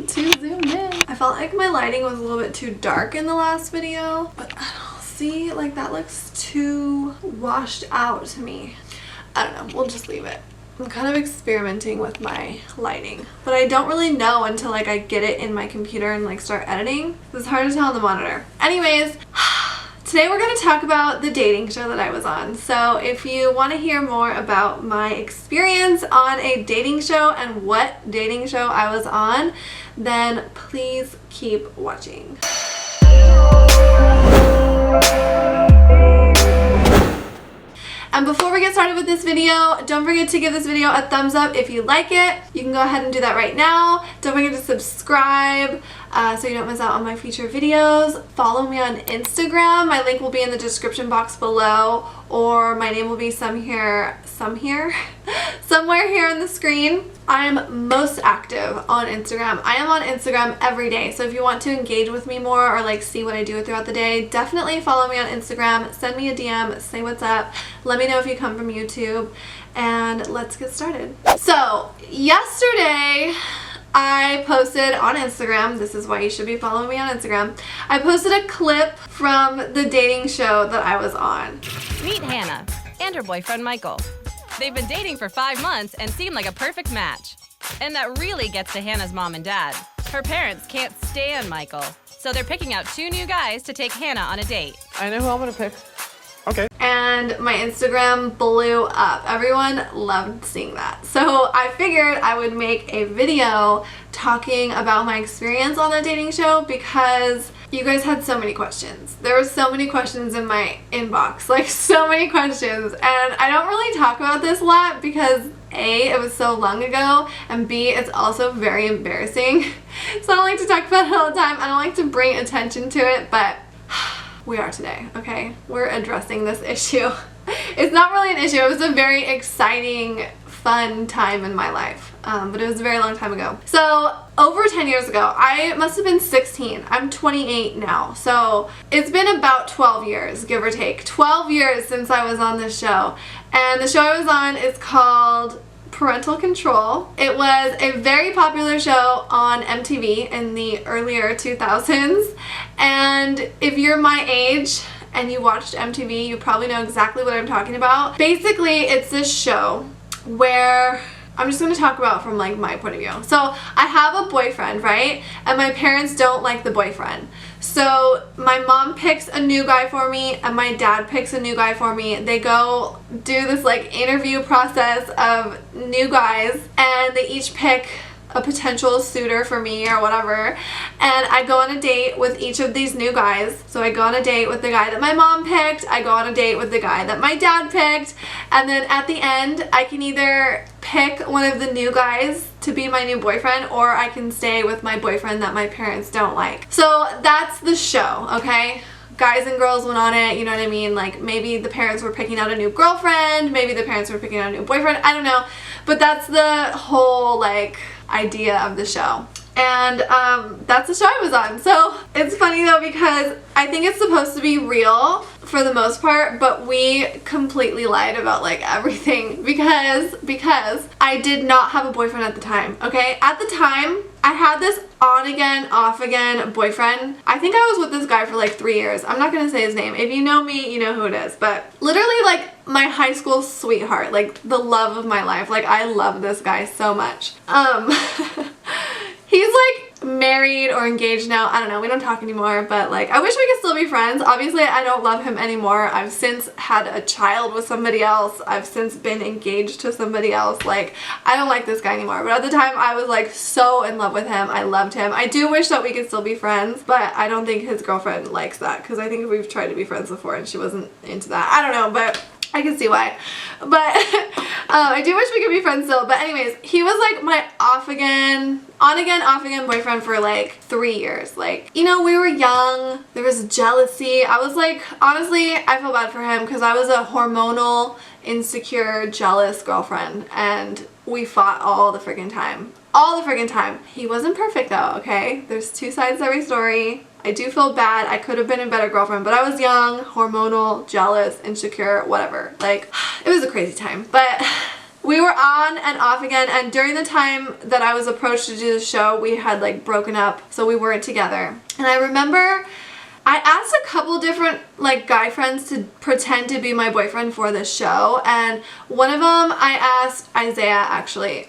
to zoom in. I felt like my lighting was a little bit too dark in the last video, but I don't know, see, like that looks too washed out to me. I don't know, we'll just leave it. I'm kind of experimenting with my lighting, but I don't really know until like I get it in my computer and like start editing. It's hard to tell on the monitor. Anyways, today we're going to talk about the dating show that I was on. So if you want to hear more about my experience on a dating show and what dating show I was on, then please keep watching. And before we get started with this video, don't forget to give this video a thumbs up if you like it. You can go ahead and do that right now. Don't forget to subscribe so you don't miss out on my future videos. Follow me on Instagram. My link will be in the description box below, or my name will be somewhere here on the screen. I'm most active on Instagram. I am on Instagram every day, so if you want to engage with me more or like see what I do throughout the day, definitely follow me on Instagram. Send me a DM, say what's up. Let me know if you come from YouTube, and let's get started. So yesterday I posted on Instagram, this is why you should be following me on Instagram, I posted a clip from the dating show that I was on. Meet Hannah and her boyfriend Michael. They've been dating for 5 months and seem like a perfect match. And that really gets to Hannah's mom and dad. Her parents can't stand Michael, so they're picking out 2 new guys to take Hannah on a date. I know who I'm gonna pick. Okay. And my Instagram blew up. Everyone loved seeing that. So I figured I would make a video talking about my experience on the dating show because you guys had so many questions. There were so many questions in my inbox, like so many questions. And I don't really talk about this a lot because A, it was so long ago, and B, it's also very embarrassing. So I don't like to talk about it all the time. I don't like to bring attention to it, but we are today, okay? We're addressing this issue. It's not really an issue. It was a very exciting, fun time in my life, but it was a very long time ago. So over 10 years ago, I must have been 16. I'm 28 now. So it's been about 12 years, give or take. 12 years since I was on this show. And the show I was on is called Parental Control. It was a very popular show on MTV in the earlier 2000s, and if you're my age and you watched MTV, you probably know exactly what I'm talking about. Basically, it's this show where I'm just going to talk about from like my point of view. So I have a boyfriend, right? And my parents don't like the boyfriend. So my mom picks a new guy for me and my dad picks a new guy for me. They go do this like interview process of new guys, and they each pick a potential suitor for me or whatever, and I go on a date with each of these new guys. So I go on a date with the guy that my mom picked, I go on a date with the guy that my dad picked, and then at the end I can either pick one of the new guys to be my new boyfriend, or I can stay with my boyfriend that my parents don't like. So that's the show, okay? Guys and girls went on it, you know what I mean? Like maybe the parents were picking out a new girlfriend, maybe the parents were picking out a new boyfriend, I don't know. But that's the whole like idea of the show. And that's the show I was on. So it's funny though because I think it's supposed to be real for the most part, but we completely lied about like everything because I did not have a boyfriend at the time, okay? At the time, I had this on again, off again boyfriend. I think I was with this guy for like 3 years. I'm not gonna say his name. If you know me, you know who it is. But literally like my high school sweetheart, like the love of my life. Like I love this guy so much. He's like married or engaged now. I don't know. We don't talk anymore, but like I wish we could still be friends. Obviously, I don't love him anymore. I've since had a child with somebody else. I've since been engaged to somebody else. Like I don't like this guy anymore. But at the time, I was like so in love with him. I loved him. I do wish that we could still be friends, but I don't think his girlfriend likes that because I think we've tried to be friends before and she wasn't into that. I don't know, but I can see why. But I do wish we could be friends still. But anyways, he was like my on again, off again boyfriend for like 3 years. Like, you know, we were young. There was jealousy. I was like, honestly, I feel bad for him because I was a hormonal, insecure, jealous girlfriend. And we fought all the friggin' time. All the friggin' time. He wasn't perfect though, okay? There's 2 sides to every story. I do feel bad. I could have been a better girlfriend, but I was young, hormonal, jealous, insecure, whatever. Like, it was a crazy time. But we were on and off again, and during the time that I was approached to do the show, we had like broken up, so we weren't together. And I remember I asked a couple different like guy friends to pretend to be my boyfriend for this show, and one of them I asked Isaiah, actually.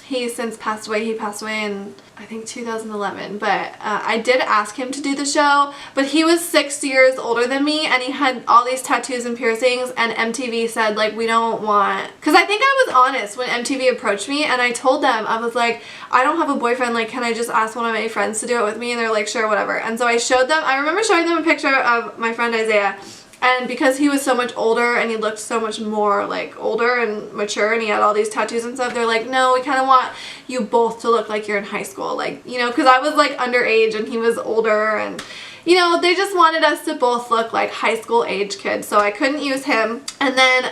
He's since passed away. He passed away in, I think, 2011, but I did ask him to do the show, but he was 6 years older than me, and he had all these tattoos and piercings, and MTV said, like, we don't want, because I think I was honest when MTV approached me, and I told them, I was like, I don't have a boyfriend, like, can I just ask one of my friends to do it with me? And they're like, sure, whatever. And so I showed them, I remember showing them a picture of my friend Isaiah, and because he was so much older and he looked so much more like older and mature and he had all these tattoos and stuff, they're like, no, we kind of want you both to look like you're in high school. Like, you know, because I was like underage and he was older, and, you know, they just wanted us to both look like high school age kids. So I couldn't use him. And then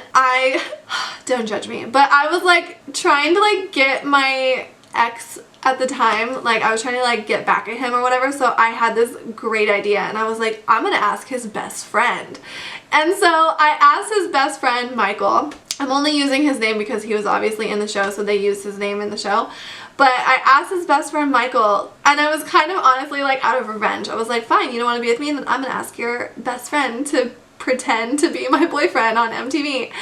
don't judge me, but I was like trying to like get my ex at the time, like I was trying to like get back at him or whatever, so I had this great idea, and I was like, I'm gonna ask his best friend. And so I asked his best friend, Michael. I'm only using his name because he was obviously in the show, so they used his name in the show. But I asked his best friend, Michael, and I was kind of honestly like out of revenge. I was like, fine, you don't want to be with me, then I'm gonna ask your best friend to pretend to be my boyfriend on MTV.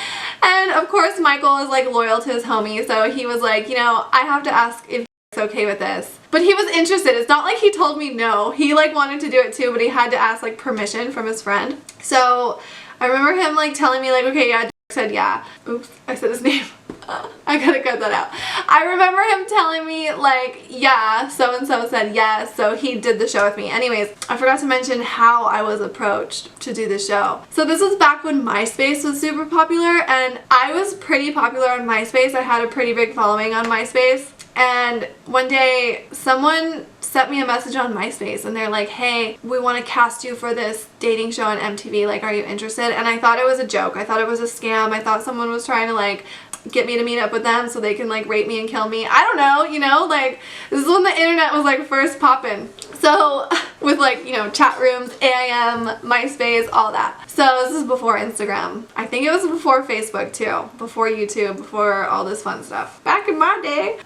And of course Michael is like loyal to his homie, so he was like, you know, I have to ask if okay with this. But he was interested. It's not like he told me no. He like wanted to do it too, but he had to ask like permission from his friend. So I remember him like telling me like, okay, yeah, said yeah. Oops, I said his name. I gotta cut that out. I remember him telling me like, yeah, so-and-so said yes, so he did the show with me. Anyways, I forgot to mention how I was approached to do the show. So this was back when MySpace was super popular, and I was pretty popular on MySpace. I had a pretty big following on MySpace. And one day someone sent me a message on MySpace and they're like, hey, we want to cast you for this dating show on MTV, like, are you interested? And I thought it was a joke. I thought it was a scam. I thought someone was trying to like get me to meet up with them so they can like rape me and kill me. I don't know, you know, like this is when the internet was like first popping. So with like, you know, chat rooms, AIM, MySpace, all that. So this is before Instagram. I think it was before Facebook too, before YouTube, before all this fun stuff. Back in my day.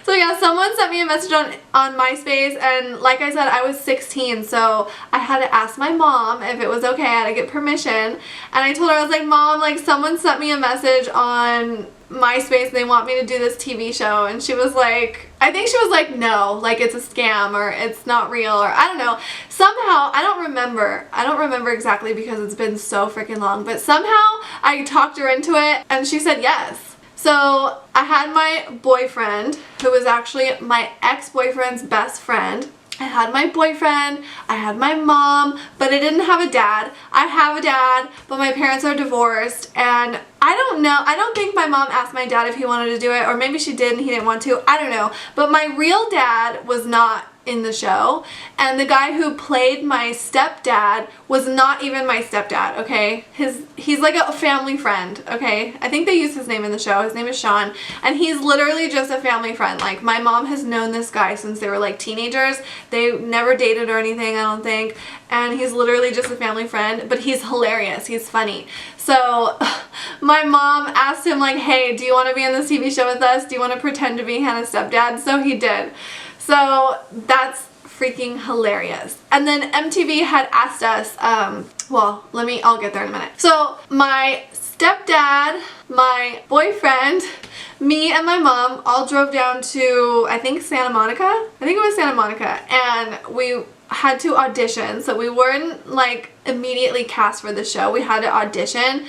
So yeah, someone sent me a message on MySpace, and like I said, I was 16, so I had to ask my mom if it was okay. I had to get permission, and I told her, I was like, Mom, like someone sent me a message on MySpace and they want me to do this TV show, and she was like, I think she was like, no, like it's a scam or it's not real, or I don't know. Somehow, I don't remember exactly because it's been so freaking long, but somehow I talked her into it and she said yes. So I had my boyfriend, who was actually my ex-boyfriend's best friend. I had my boyfriend, I had my mom, but I didn't have a dad. I have a dad, but my parents are divorced, and I don't know. I don't think my mom asked my dad if he wanted to do it, or maybe she did and he didn't want to. I don't know. But my real dad was not in the show, and the guy who played my stepdad was not even my stepdad, okay? He's like a family friend, okay? I think they use his name in the show. His name is Sean, and he's literally just a family friend. Like, my mom has known this guy since they were like teenagers. They never dated or anything, I don't think, and he's literally just a family friend, but he's hilarious. He's funny. So my mom asked him like, hey, do you want to be in this TV show with us? Do you want to pretend to be Hannah's stepdad? So he did. So that's freaking hilarious. And then MTV had asked us, well, I'll get there in a minute. So my stepdad, my boyfriend, me and my mom all drove down to, I think, Santa Monica? I think it was Santa Monica. And we had to audition. So we weren't like immediately cast for the show. We had to audition.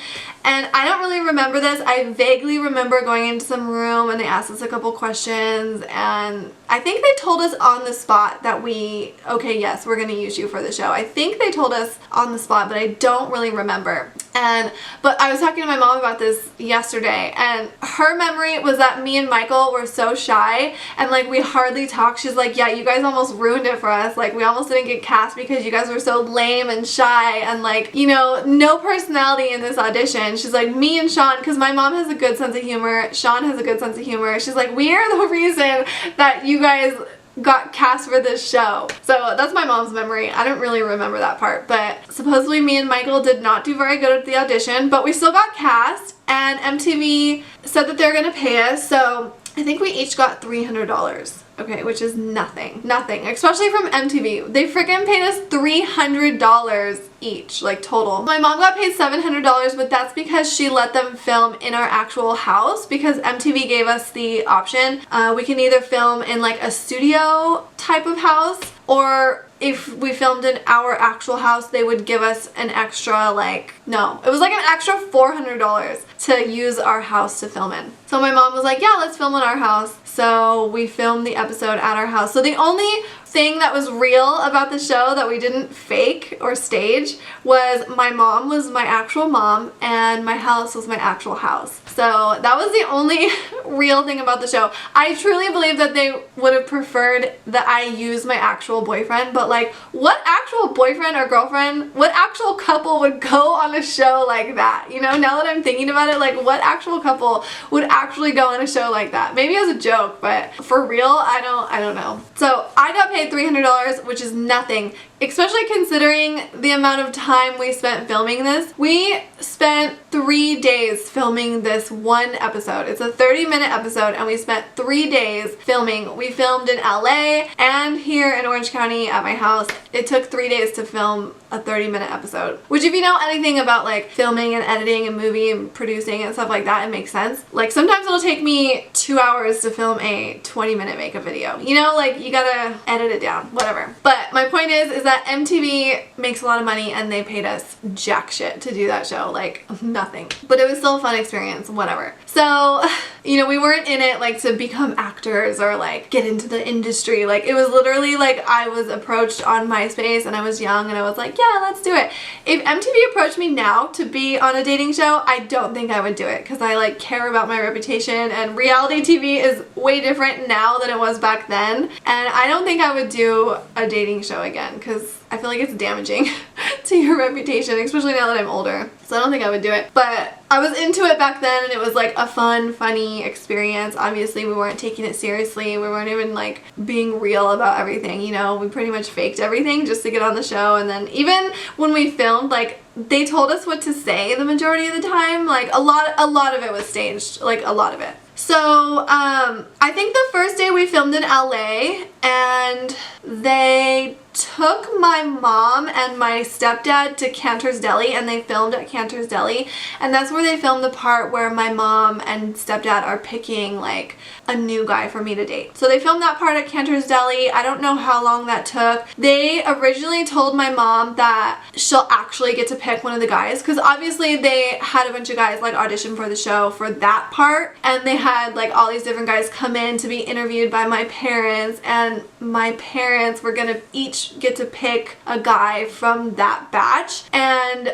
And I don't really remember this. I vaguely remember going into some room and they asked us a couple questions, and I think they told us on the spot that okay, yes, we're gonna use you for the show. I think they told us on the spot, but I don't really remember. But I was talking to my mom about this yesterday, and her memory was that me and Michael were so shy and like we hardly talked. She's like, yeah, you guys almost ruined it for us. Like, we almost didn't get cast because you guys were so lame and shy and like, you know, no personality in this audition. She's like, me and Sean, because my mom has a good sense of humor, Sean has a good sense of humor. She's like, we are the reason that you guys got cast for this show. So that's my mom's memory. I don't really remember that part, but supposedly me and Michael did not do very good at the audition, but we still got cast, and MTV said that they're gonna pay us, so I think we each got $300. Okay, which is nothing. Nothing. Especially from MTV. They freaking paid us $300 each, like total. My mom got paid $700, but that's because she let them film in our actual house because MTV gave us the option. We can either film in like a studio type of house, or if we filmed in our actual house, they would give us an extra, like, no, it was like an extra $400 to use our house to film in. So my mom was like, yeah, let's film in our house. So we filmed the episode at our house. So the only thing that was real about the show that we didn't fake or stage was my mom was my actual mom and my house was my actual house. So that was the only real thing about the show. I truly believe that they would have preferred that I use my actual boyfriend, but like, what actual boyfriend or girlfriend, what actual couple would go on a show like that? You know, now that I'm thinking about it, like, what actual couple would actually go on a show like that? Maybe as a joke, but for real, I don't know. So I got paid $300, which is nothing, especially considering the amount of time we spent filming this. We spent 3 days filming this one episode. It's a 30-minute episode and we spent 3 days filming. We filmed in LA and here in Orange County at my house. It took 3 days to film a 30-minute episode, which if you know anything about like filming and editing and movie and producing and stuff like that, it makes sense. Like sometimes it'll take me 2 hours to film a 20-minute makeup video. You know, like you gotta edit it down, whatever. But my point is that MTV makes a lot of money and they paid us jack shit to do that show, like nothing. But it was still a fun experience, whatever. So, you know, we weren't in it like to become actors or like get into the industry. Like it was literally like I was approached on MySpace and I was young and I was like, yeah, let's do it. If MTV approached me now to be on a dating show, I don't think I would do it because I like care about my reputation, and reality TV is way different now than it was back then. And I don't think I would do a dating show again because I feel like it's damaging to your reputation, especially now that I'm older. So I don't think I would do it. But I was into it back then and it was like a fun, funny experience. Obviously we weren't taking it seriously. We weren't even like being real about everything, you know. We pretty much faked everything just to get on the show. And then even when we filmed, like they told us what to say the majority of the time. Like a lot of it was staged, like a lot of it. So, I think the first day we filmed in LA and they took my mom and my stepdad to Cantor's Deli and they filmed at Cantor's Deli, and that's where they filmed the part where my mom and stepdad are picking like a new guy for me to date. So they filmed that part at Cantor's Deli. I don't know how long that took. They originally told my mom that she'll actually get to pick one of the guys because obviously they had a bunch of guys like audition for the show for that part, and they had like all these different guys come in to be interviewed by my parents, and my parents were gonna each get to pick a guy from that batch. And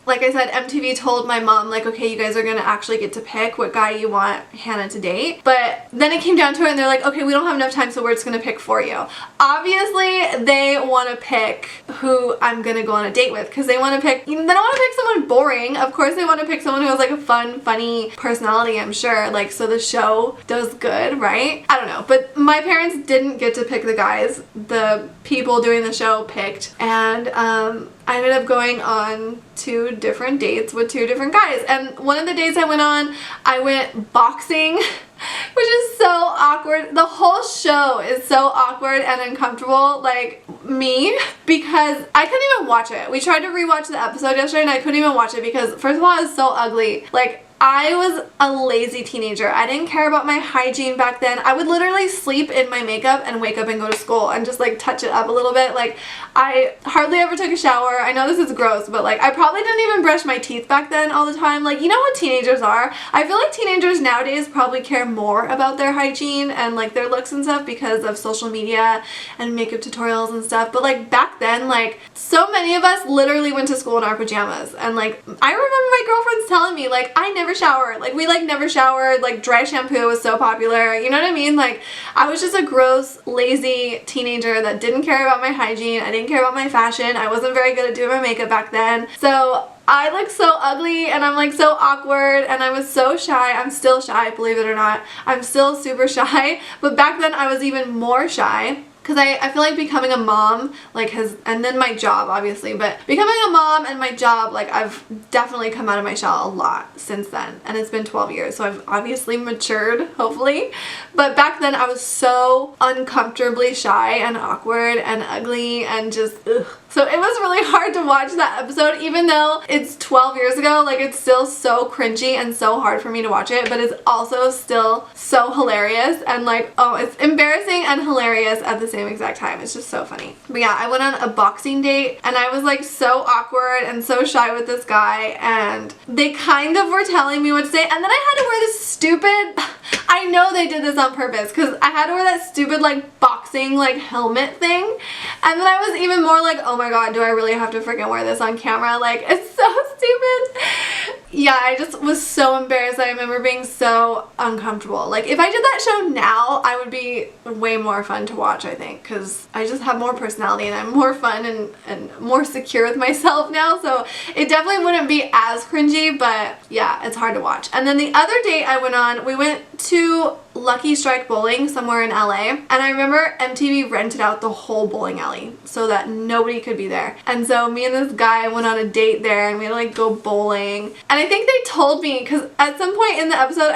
like I said, MTV told my mom like, okay, you guys are gonna actually get to pick what guy you want Hannah to date. But then it came down to it and they're like, okay, we don't have enough time, so we're just gonna pick for you. Obviously they want to pick who I'm gonna go on a date with because they want to pick, they don't want to pick someone boring. Of course they want to pick someone who has like a fun, funny personality, I'm sure, like so the show does good, right? I don't know, but my parents didn't get to pick the guys. The people doing the show picked, and I ended up going on 2 different dates with 2 different guys. And one of the dates I went on, I went boxing, which is so awkward. The whole show is so awkward and uncomfortable, like me, because I couldn't even watch it. We tried to rewatch the episode yesterday and I couldn't even watch it because first of all, it was so ugly. Like, I was a lazy teenager. I didn't care about my hygiene back then. I would literally sleep in my makeup and wake up and go to school and just like touch it up a little bit. Like I hardly ever took a shower. I know this is gross, but like I probably didn't even brush my teeth back then all the time. Like, you know how teenagers are. I feel like teenagers nowadays probably care more about their hygiene and like their looks and stuff because of social media and makeup tutorials and stuff. But like back then, like so many of us literally went to school in our pajamas. And like I remember my girlfriends telling me like I never showered. Like we like never showered. Like dry shampoo was so popular. You know what I mean? Like I was just a gross, lazy teenager that didn't care about my hygiene. I didn't care about my fashion. I wasn't very good at doing my makeup back then. So I look so ugly and I'm like so awkward and I was so shy. I'm still shy, believe it or not. I'm still super shy, but back then I was even more shy. Because I feel like becoming a mom, like and then my job obviously, but becoming a mom and my job, like I've definitely come out of my shell a lot since then. And it's been 12 years, so I've obviously matured, hopefully. But back then I was so uncomfortably shy and awkward and ugly and just, ugh. So it was really hard to watch that episode, even though it's 12 years ago, like it's still so cringy and so hard for me to watch it, but it's also still so hilarious and like, oh, it's embarrassing and hilarious at the same exact time. It's just so funny. But yeah, I went on a boxing date and I was like so awkward and so shy with this guy and they kind of were telling me what to say and then I had to wear this stupid, I know they did this on purpose because I had to wear that stupid like boxing like helmet thing and then I was even more like, oh my god, do I really have to freaking wear this on camera? Like, it's so stupid. Yeah, I just was so embarrassed. I remember being so uncomfortable. Like, if I did that show now, I would be way more fun to watch, I think, because I just have more personality and I'm more fun and more secure with myself now, so it definitely wouldn't be as cringy, but yeah, it's hard to watch. And then the other date I went on, we went to Lucky Strike Bowling somewhere in LA, and I remember MTV rented out the whole bowling alley so that nobody could be there. And so me and this guy went on a date there and we had to like go bowling. And I think they told me, because at some point in the episode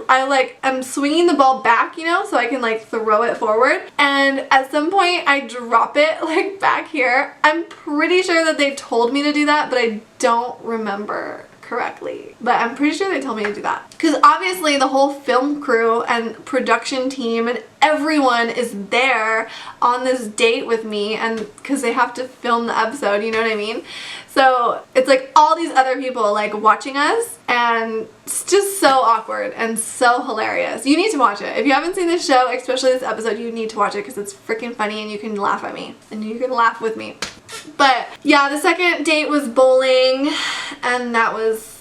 I like am swinging the ball back, you know, so I can like throw it forward. And at some point I drop it like back here. I'm pretty sure that they told me to do that, but I don't remember correctly, but I'm pretty sure they told me to do that because obviously the whole film crew and production team and everyone is there on this date with me, and because they have to film the episode, you know what I mean? So it's like all these other people like watching us, and it's just so awkward and so hilarious. You need to watch it. If you haven't seen this show, especially this episode, you need to watch it because it's freaking funny and you can laugh at me and you can laugh with me. But yeah, the second date was bowling, and that was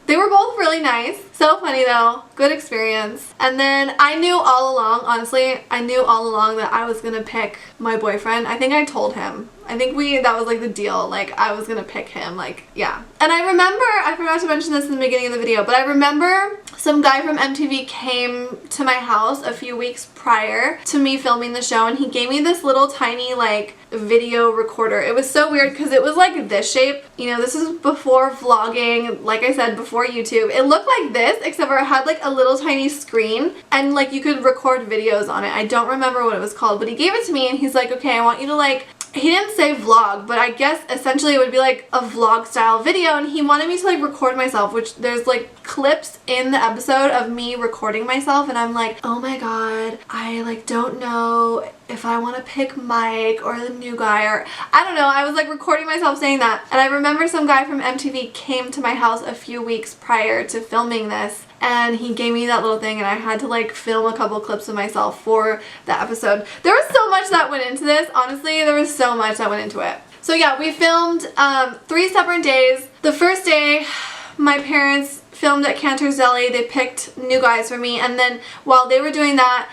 they were both really nice. So funny though. Good experience. And then I knew all along, honestly, I knew all along that I was gonna pick my boyfriend. I think I told him. I think that was like the deal. Like I was gonna pick him, like, yeah. And I remember, I forgot to mention this in the beginning of the video, but I remember some guy from MTV came to my house a few weeks prior to me filming the show, and he gave me this little tiny like video recorder. It was so weird because it was like this shape. You know, this is before vlogging, like I said, before YouTube. It looked like this, except for it had like a little tiny screen and like you could record videos on it. I don't remember what it was called, but he gave it to me and he's like, okay, I want you to like, he didn't say vlog, but I guess essentially it would be like a vlog style video, and he wanted me to like record myself, which there's like clips in the episode of me recording myself, and I'm like, oh my god, I like don't know if I want to pick Mike or the new guy, or I don't know. I was like recording myself saying that, and I remember some guy from MTV came to my house a few weeks prior to filming this, and he gave me that little thing, and I had to like film a couple clips of myself for the episode. There was so much that went into this. Honestly, there was so much that went into it. So yeah, we filmed 3 separate days. The first day, my parents filmed at Cantor's Deli. They picked new guys for me, and then while they were doing that,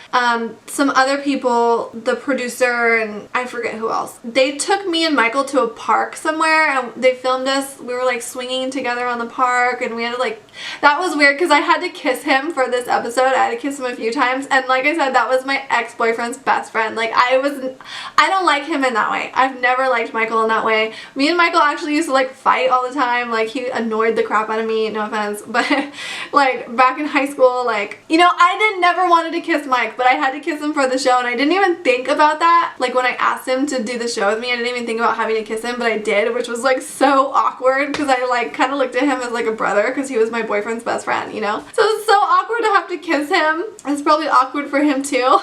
some other people, the producer and I forget who else, they took me and Michael to a park somewhere, and they filmed us. We were like swinging together on the park, and we had to like, that was weird because I had to kiss him for this episode. I had to kiss him a few times, and like I said, that was my ex-boyfriend's best friend. Like I don't like him in that way. I've never liked Michael in that way. Me and Michael actually used to like fight all the time. Like he annoyed the crap out of me, no offense, but like back in high school, like, you know, I never wanted to kiss Mike, but I had to kiss him for the show, and I didn't even think about that. Like when I asked him to do the show with me, I didn't even think about having to kiss him, but I did, which was like so awkward because I like kind of looked at him as like a brother because he was my boyfriend's best friend, you know? So it's so awkward to have to kiss him. It's probably awkward for him too.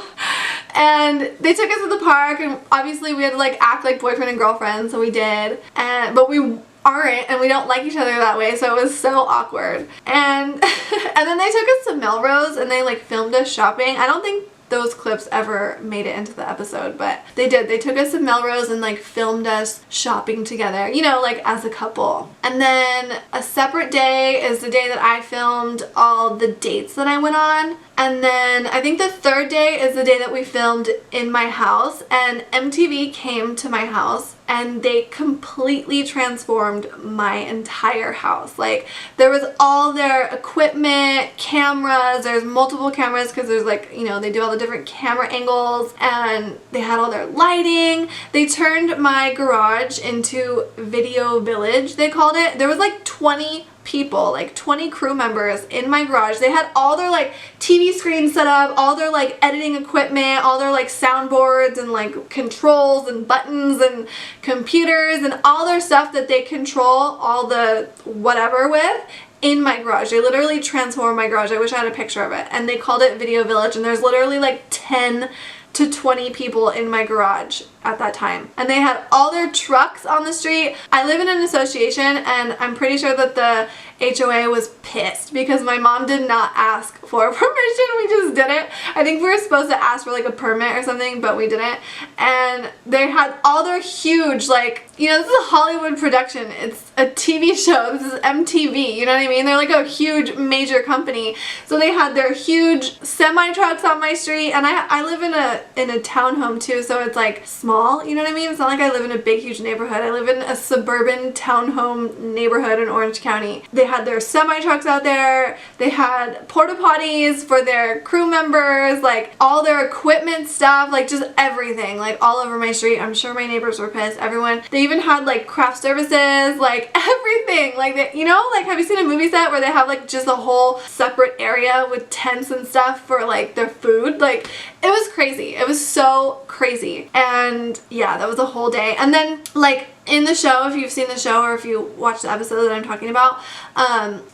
And they took us to the park, and obviously we had to like act like boyfriend and girlfriend, so we did. But we aren't, and we don't like each other that way, so it was so awkward. And and then they took us to Melrose, and they like filmed us shopping. I don't think those clips ever made it into the episode, but they did. They took us to Melrose and like filmed us shopping together, you know, like as a couple. And then a separate day is the day that I filmed all the dates that I went on. And then I think the third day is the day that we filmed in my house, and MTV came to my house and they completely transformed my entire house. Like, there was all their equipment, cameras, there's multiple cameras because there's like, you know, they do all the different camera angles, and they had all their lighting. They turned my garage into Video Village, they called it. There was like 20 people, like 20 crew members in my garage. They had all their like TV screens set up, all their like editing equipment, all their like soundboards and like controls and buttons and computers and all their stuff that they control all the whatever with in my garage. They literally transformed my garage. I wish I had a picture of it. And they called it Video Village, and there's literally like 10 to 20 people in my garage at that time. And they had all their trucks on the street. I live in an association, and I'm pretty sure that the HOA was pissed because my mom did not ask for permission. We just did it. I think we were supposed to ask for like a permit or something, but we didn't. And they had all their huge, like, you know, this is a Hollywood production. It's a TV show. This is MTV, you know what I mean? They're like a huge major company. So they had their huge semi trucks on my street, and I live in a townhome too, so it's like small, you know what I mean? It's not like I live in a big huge neighborhood. I live in a suburban townhome neighborhood in Orange County. They had their semi trucks out there. They had porta potties for their crew members, like all their equipment stuff, like just everything, like all over my street. I'm sure my neighbors were pissed. Everyone. They even had like craft services, like everything. Like they, you know, like have you seen a movie set where they have like just a whole separate area with tents and stuff for like their food? Like, it was crazy. It was so crazy. And yeah, that was a whole day. And then like in the show, if you've seen the show or if you watch the episode that I'm talking about,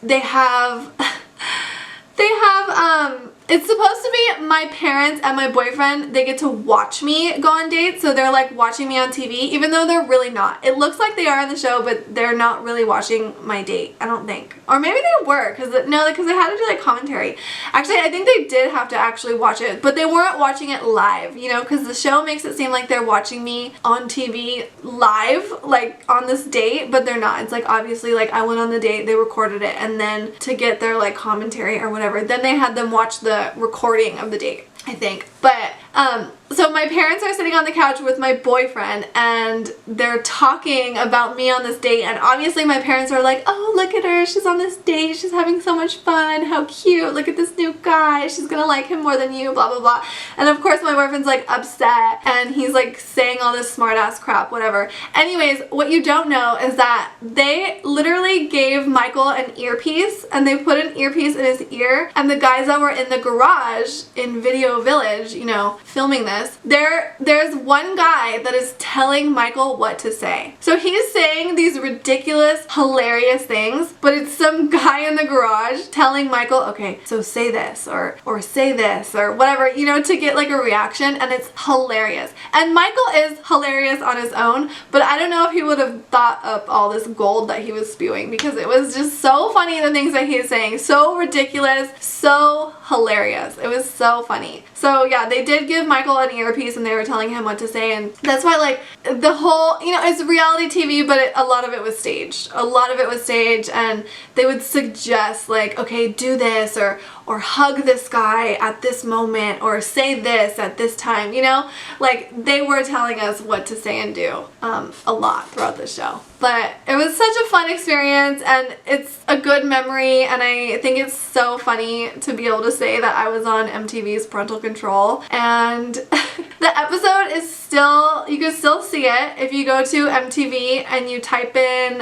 they have it's supposed to be my parents and my boyfriend. They get to watch me go on dates, so they're like watching me on TV, even though they're really not. It looks like they are in the show, but they're not really watching my date, I don't think. Or maybe they were, because they had to do like commentary. Actually, I think they did have to actually watch it, but they weren't watching it live, you know, because the show makes it seem like they're watching me on TV live, like on this date, but they're not. It's like obviously like I went on the date, they recorded it, and then to get their like commentary or whatever, then they had them watch the recording of the date, I think. But so my parents are sitting on the couch with my boyfriend, and they're talking about me on this date, and obviously my parents are like, oh, look at her, she's on this date, she's having so much fun, how cute, look at this new guy, she's gonna like him more than you, blah blah blah. And of course my boyfriend's like upset, and he's like saying all this smart ass crap, whatever. Anyways, what you don't know is that they literally gave Michael an earpiece, and they put an earpiece in his ear, and the guys that were in the garage in Video Village, you know, filming this, there's one guy that is telling Michael what to say. So he's saying these ridiculous, hilarious things, but it's some guy in the garage telling Michael, okay, so say this, or say this, or whatever, you know, to get like a reaction, and it's hilarious. And Michael is hilarious on his own, but I don't know if he would have thought up all this gold that he was spewing, because it was just so funny, the things that he is saying, so ridiculous, so hilarious. It was so funny. So yeah, they did give Michael an earpiece, and they were telling him what to say, and that's why like the whole, you know, it's reality TV, but a lot of it was staged. A lot of it was staged, and they would suggest like, okay, do this, or hug this guy at this moment, or say this at this time, you know? Like, they were telling us what to say and do a lot throughout the show. But it was such a fun experience, and it's a good memory, and I think it's so funny to be able to say that I was on MTV's Parental Control. And the episode is still, you can still see it if you go to MTV and you type in,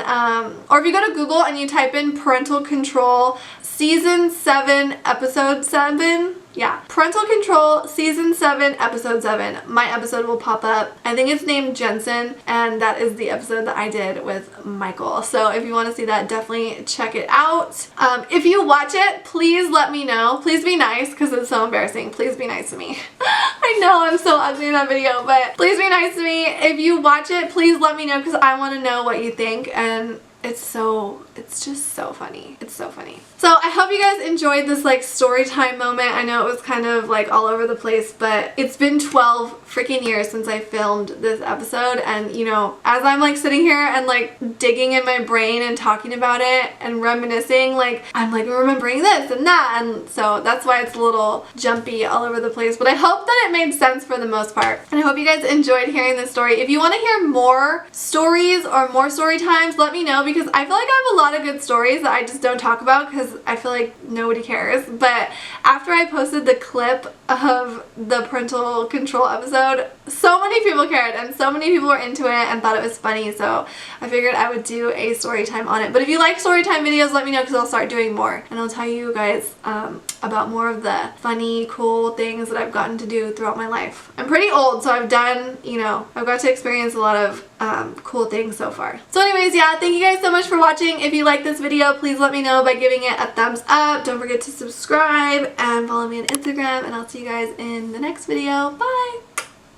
or if you go to Google and you type in Parental Control Season 7, Episode 7. Yeah, Parental Control Season 7, Episode 7. My episode will pop up. I think it's named Jensen, and that is the episode that I did with Michael. So if you want to see that, definitely check it out. If you watch it, please let me know. Please be nice, because it's so embarrassing. Please be nice to me. I know I'm so ugly in that video, but please be nice to me. If you watch it, please let me know, because I want to know what you think, and it's just so funny. It's so funny. So I hope you guys enjoyed this like story time moment. I know it was kind of like all over the place, but it's been 12 freaking years since I filmed this episode, and you know, as I'm like sitting here and like digging in my brain and talking about it and reminiscing, like I'm like remembering this and that, and so that's why it's a little jumpy all over the place, but I hope that it made sense for the most part. And I hope you guys enjoyed hearing this story. If you want to hear more stories or more story times, let me know, because I feel like I have a lot of good stories that I just don't talk about because I feel like nobody cares. But after I posted the clip of the parental control episode, so many people cared and so many people were into it and thought it was funny, so I figured I would do a story time on it. But if you like story time videos, let me know, because I'll start doing more and I'll tell you guys about more of the funny, cool things that I've gotten to do throughout my life. I'm pretty old, so I've done, you know, I've got to experience a lot of cool things so far. So anyways, yeah, thank you guys so much for watching. If you like this video, please let me know by giving it a thumbs up. Don't forget to subscribe and follow me on Instagram, and I'll see you guys in the next video. Bye!